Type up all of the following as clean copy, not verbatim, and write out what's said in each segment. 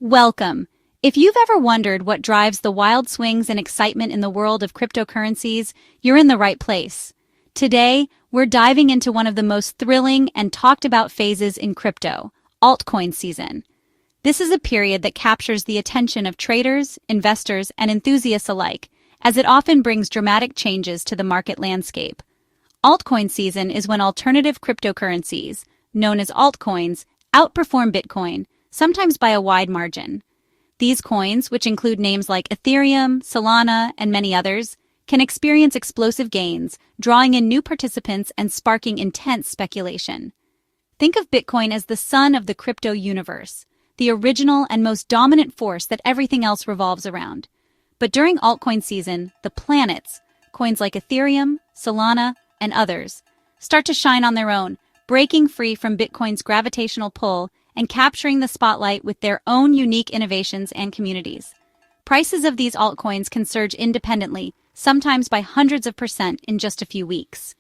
Welcome. If you've ever wondered what drives the wild swings and excitement in the world of cryptocurrencies, you're in the right place. Today, we're diving into one of the most thrilling and talked about phases in crypto, altcoin season. This is a period that captures the attention of traders, investors, and enthusiasts alike, as it often brings dramatic changes to the market landscape. Altcoin season is when alternative cryptocurrencies, known as altcoins, outperform Bitcoin, sometimes by a wide margin. These coins, which include names like Ethereum, Solana, and many others, can experience explosive gains, drawing in new participants and sparking intense speculation. Think of Bitcoin as the sun of the crypto universe, the original and most dominant force that everything else revolves around. But during altcoin season, the planets, coins like Ethereum, Solana, and others, start to shine on their own, breaking free from Bitcoin's gravitational pull and capturing the spotlight with their own unique innovations and communities. Prices of these altcoins can surge independently, sometimes by hundreds of percent in just a few weeks.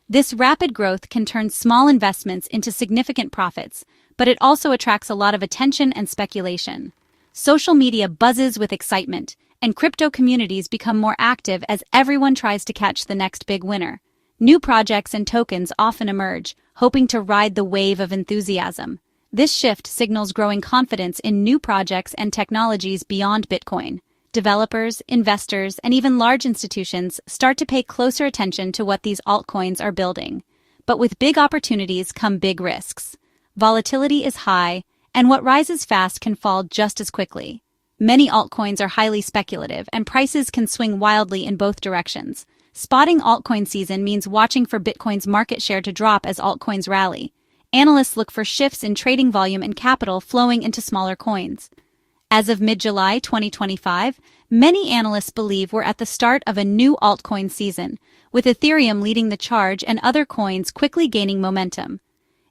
This rapid growth can turn small investments into significant profits, but it also attracts a lot of attention and speculation. Social media buzzes with excitement, and crypto communities become more active as everyone tries to catch the next big winner. New projects and tokens often emerge, hoping to ride the wave of enthusiasm. This shift signals growing confidence in new projects and technologies beyond Bitcoin. Developers, investors, and even large institutions start to pay closer attention to what these altcoins are building. But with big opportunities come big risks. Volatility is high, and what rises fast can fall just as quickly. Many altcoins are highly speculative, and prices can swing wildly in both directions. Spotting altcoin season means watching for Bitcoin's market share to drop as altcoins rally. Analysts look for shifts in trading volume and capital flowing into smaller coins. As of mid-July 2025, many analysts believe we're at the start of a new altcoin season, with Ethereum leading the charge and other coins quickly gaining momentum.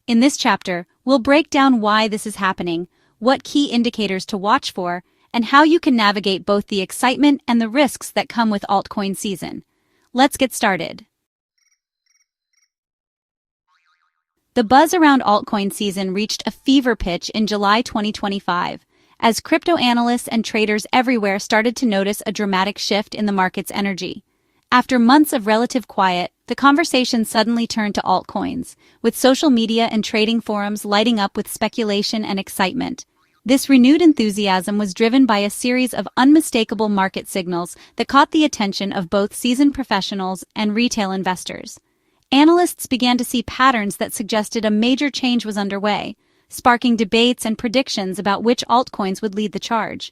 In this chapter, we'll break down why this is happening, what key indicators to watch for, and how you can navigate both the excitement and the risks that come with altcoin season. Let's get started. The buzz around altcoin season reached a fever pitch in July 2025, as crypto analysts and traders everywhere started to notice a dramatic shift in the market's energy. After months of relative quiet, the conversation suddenly turned to altcoins, with social media and trading forums lighting up with speculation and excitement. This renewed enthusiasm was driven by a series of unmistakable market signals that caught the attention of both seasoned professionals and retail investors. Analysts began to see patterns that suggested a major change was underway, sparking debates and predictions about which altcoins would lead the charge.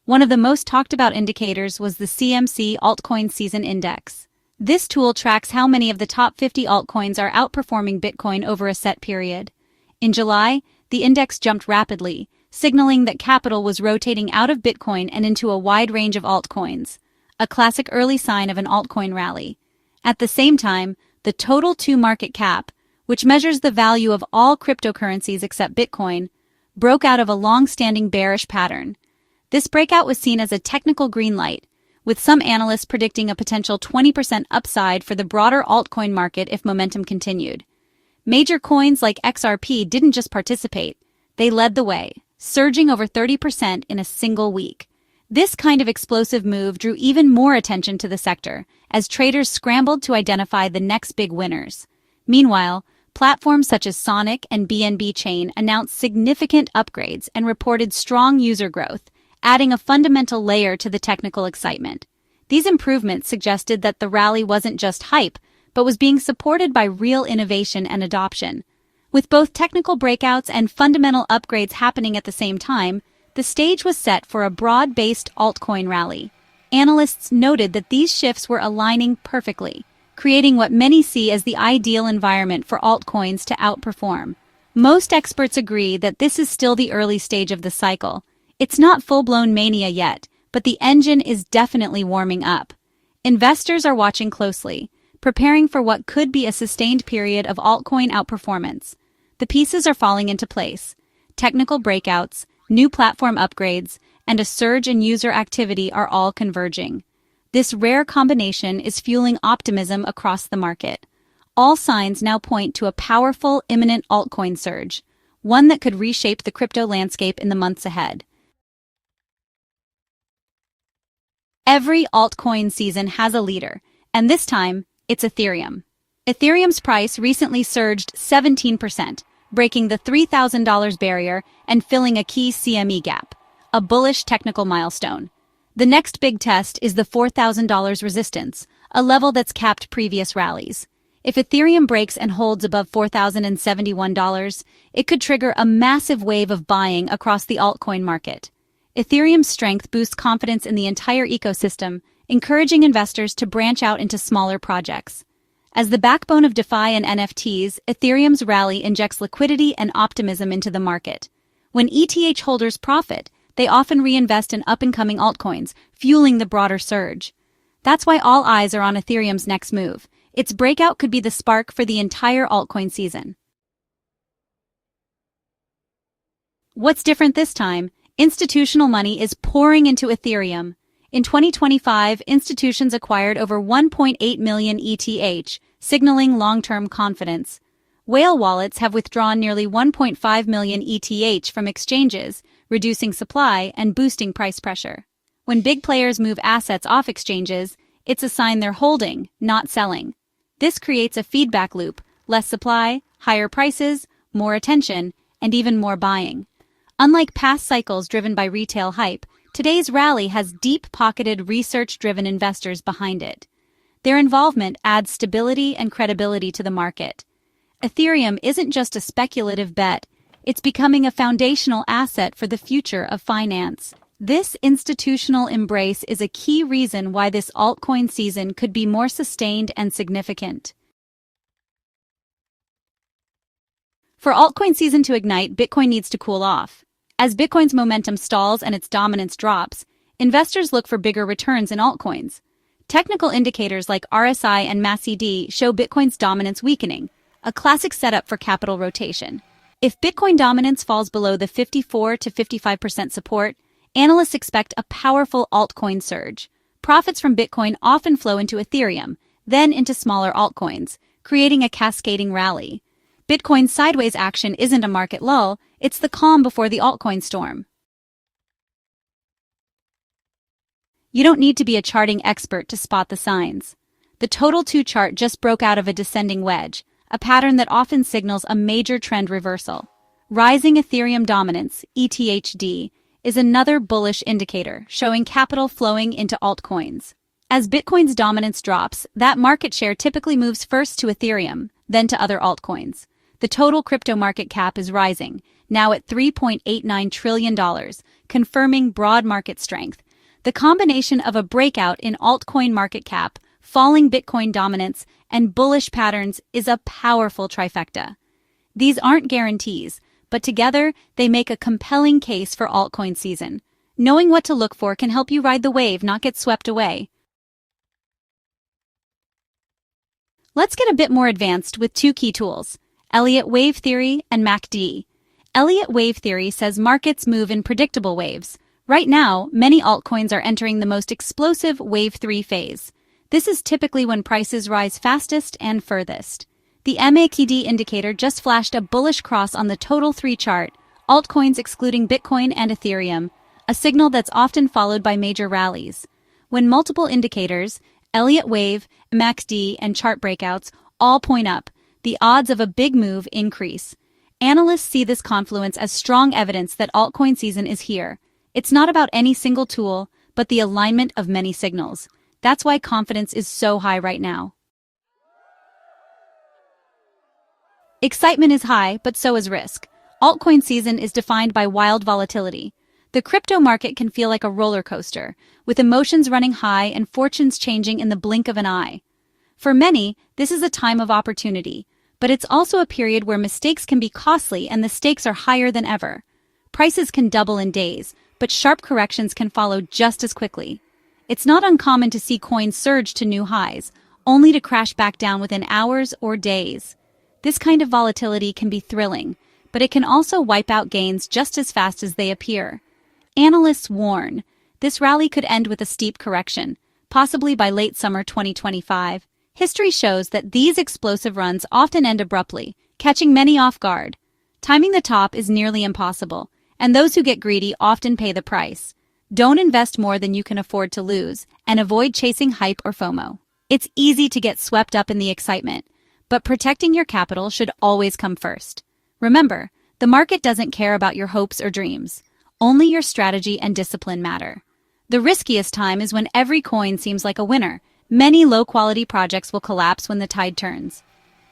One of the most talked about indicators was the CMC Altcoin Season Index. This tool tracks how many of the top 50 altcoins are outperforming Bitcoin over a set period. In July, the index jumped rapidly, signaling that capital was rotating out of Bitcoin and into a wide range of altcoins, a classic early sign of an altcoin rally. At the same time, the total market cap, which measures the value of all cryptocurrencies except Bitcoin, broke out of a long-standing bearish pattern. This breakout was seen as a technical green light, with some analysts predicting a potential 20% upside for the broader altcoin market if momentum continued. Major coins like XRP didn't just participate, they led the way, surging over 30% in a single week. This kind of explosive move drew even more attention to the sector, as traders scrambled to identify the next big winners. Meanwhile, platforms such as Sonic and BNB Chain announced significant upgrades and reported strong user growth, adding a fundamental layer to the technical excitement. These improvements suggested that the rally wasn't just hype, but was being supported by real innovation and adoption. With both technical breakouts and fundamental upgrades happening at the same time, the stage was set for a broad-based altcoin rally. Analysts noted that these shifts were aligning perfectly, creating what many see as the ideal environment for altcoins to outperform. Most experts agree that this is still the early stage of the cycle. It's not full-blown mania yet, but the engine is definitely warming up. Investors are watching closely, preparing for what could be a sustained period of altcoin outperformance. The pieces are falling into place. Technical breakouts, new platform upgrades, and a surge in user activity are all converging. This rare combination is fueling optimism across the market. All signs now point to a powerful, imminent altcoin surge, one that could reshape the crypto landscape in the months ahead. Every altcoin season has a leader, and this time, it's Ethereum. Ethereum's price recently surged 17%, breaking the $3,000 barrier and filling a key CME gap, a bullish technical milestone. The next big test is the $4,000 resistance, a level that's capped previous rallies. If Ethereum breaks and holds above $4,071, it could trigger a massive wave of buying across the altcoin market. Ethereum's strength boosts confidence in the entire ecosystem, encouraging investors to branch out into smaller projects. As the backbone of DeFi and NFTs, Ethereum's rally injects liquidity and optimism into the market. When ETH holders profit, they often reinvest in up-and-coming altcoins, fueling the broader surge. That's why all eyes are on Ethereum's next move. Its breakout could be the spark for the entire altcoin season. What's different this time? Institutional money is pouring into Ethereum. In 2025, institutions acquired over 1.8 million ETH, signaling long-term confidence. Whale wallets have withdrawn nearly 1.5 million ETH from exchanges, reducing supply and boosting price pressure. When big players move assets off exchanges, it's a sign they're holding, not selling. This creates a feedback loop: less supply, higher prices, more attention, and even more buying. Unlike past cycles driven by retail hype, today's rally has deep-pocketed, research-driven investors behind it. Their involvement adds stability and credibility to the market. Ethereum isn't just a speculative bet, it's becoming a foundational asset for the future of finance. This institutional embrace is a key reason why this altcoin season could be more sustained and significant. For altcoin season to ignite, Bitcoin needs to cool off. As Bitcoin's momentum stalls and its dominance drops, investors look for bigger returns in altcoins. Technical indicators like RSI and MACD show Bitcoin's dominance weakening, a classic setup for capital rotation. If Bitcoin dominance falls below the 54 to 55% support, analysts expect a powerful altcoin surge. Profits from Bitcoin often flow into Ethereum, then into smaller altcoins, creating a cascading rally. Bitcoin's sideways action isn't a market lull, it's the calm before the altcoin storm. You don't need to be a charting expert to spot the signs. The Total 2 chart just broke out of a descending wedge, a pattern that often signals a major trend reversal. Rising Ethereum dominance, ETHD, is another bullish indicator, showing capital flowing into altcoins. As Bitcoin's dominance drops, that market share typically moves first to Ethereum, then to other altcoins. The total crypto market cap is rising, now at $3.89 trillion, confirming broad market strength. The combination of a breakout in altcoin market cap, falling Bitcoin dominance, and bullish patterns is a powerful trifecta. These aren't guarantees, but together they make a compelling case for altcoin season. Knowing what to look for can help you ride the wave, not get swept away. Let's get a bit more advanced with two key tools: Elliott Wave theory and MACD. Elliott Wave theory says markets move in predictable waves. Right now, many altcoins are entering the most explosive Wave 3 phase. This is typically when prices rise fastest and furthest. The MACD indicator just flashed a bullish cross on the Total 3 chart, altcoins excluding Bitcoin and Ethereum, a signal that's often followed by major rallies. When multiple indicators, Elliott Wave, MACD, and chart breakouts, all point up, the odds of a big move increase. Analysts see this confluence as strong evidence that altcoin season is here. It's not about any single tool, but the alignment of many signals. That's why confidence is so high right now. Excitement is high, but so is risk. Altcoin season is defined by wild volatility. The crypto market can feel like a roller coaster, with emotions running high and fortunes changing in the blink of an eye. For many, this is a time of opportunity, but it's also a period where mistakes can be costly and the stakes are higher than ever. Prices can double in days, but sharp corrections can follow just as quickly. It's not uncommon to see coins surge to new highs, only to crash back down within hours or days. This kind of volatility can be thrilling, but it can also wipe out gains just as fast as they appear. Analysts warn, this rally could end with a steep correction, possibly by late summer 2025. History shows that these explosive runs often end abruptly, catching many off guard. Timing the top is nearly impossible, and those who get greedy often pay the price. Don't invest more than you can afford to lose, and avoid chasing hype or FOMO. It's easy to get swept up in the excitement, but protecting your capital should always come first. Remember, the market doesn't care about your hopes or dreams. Only your strategy and discipline matter. The riskiest time is when every coin seems like a winner. Many low-quality projects will collapse when the tide turns.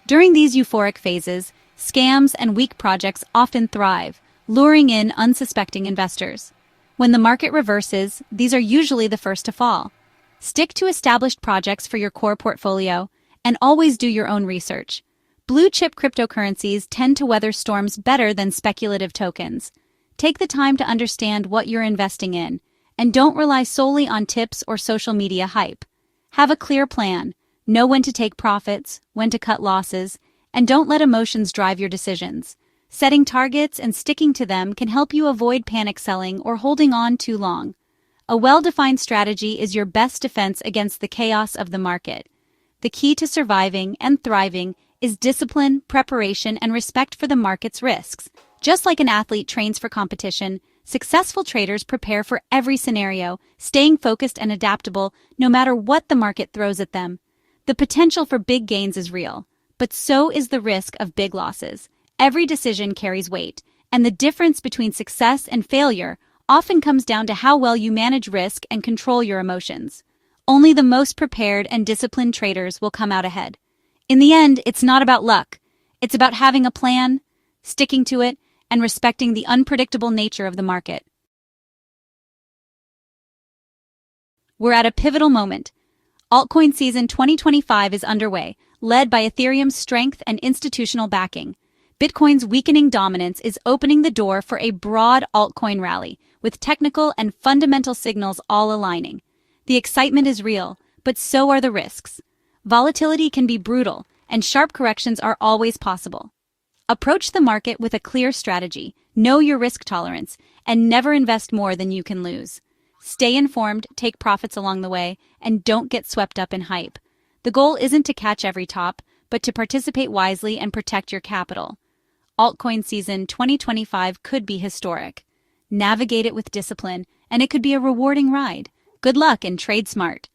During these euphoric phases, scams and weak projects often thrive, luring in unsuspecting investors. When the market reverses, these are usually the first to fall. Stick to established projects for your core portfolio, and always do your own research. Blue-chip cryptocurrencies tend to weather storms better than speculative tokens. Take the time to understand what you're investing in, and don't rely solely on tips or social media hype. Have a clear plan, know when to take profits, when to cut losses, and don't let emotions drive your decisions. Setting targets and sticking to them can help you avoid panic selling or holding on too long. A well-defined strategy is your best defense against the chaos of the market. The key to surviving and thriving is discipline, preparation, and respect for the market's risks. Just like an athlete trains for competition, successful traders prepare for every scenario, staying focused and adaptable no matter what the market throws at them. The potential for big gains is real, but so is the risk of big losses. Every decision carries weight, and the difference between success and failure often comes down to how well you manage risk and control your emotions. Only the most prepared and disciplined traders will come out ahead. In the end, it's not about luck. It's about having a plan, sticking to it, and respecting the unpredictable nature of the market. We're at a pivotal moment. Altcoin season 2025 is underway, led by Ethereum's strength and institutional backing. Bitcoin's weakening dominance is opening the door for a broad altcoin rally, with technical and fundamental signals all aligning. The excitement is real, but so are the risks. Volatility can be brutal, and sharp corrections are always possible. Approach the market with a clear strategy, know your risk tolerance, and never invest more than you can lose. Stay informed, take profits along the way, and don't get swept up in hype. The goal isn't to catch every top, but to participate wisely and protect your capital. Altcoin season 2025 could be historic. Navigate it with discipline, and it could be a rewarding ride. Good luck and trade smart.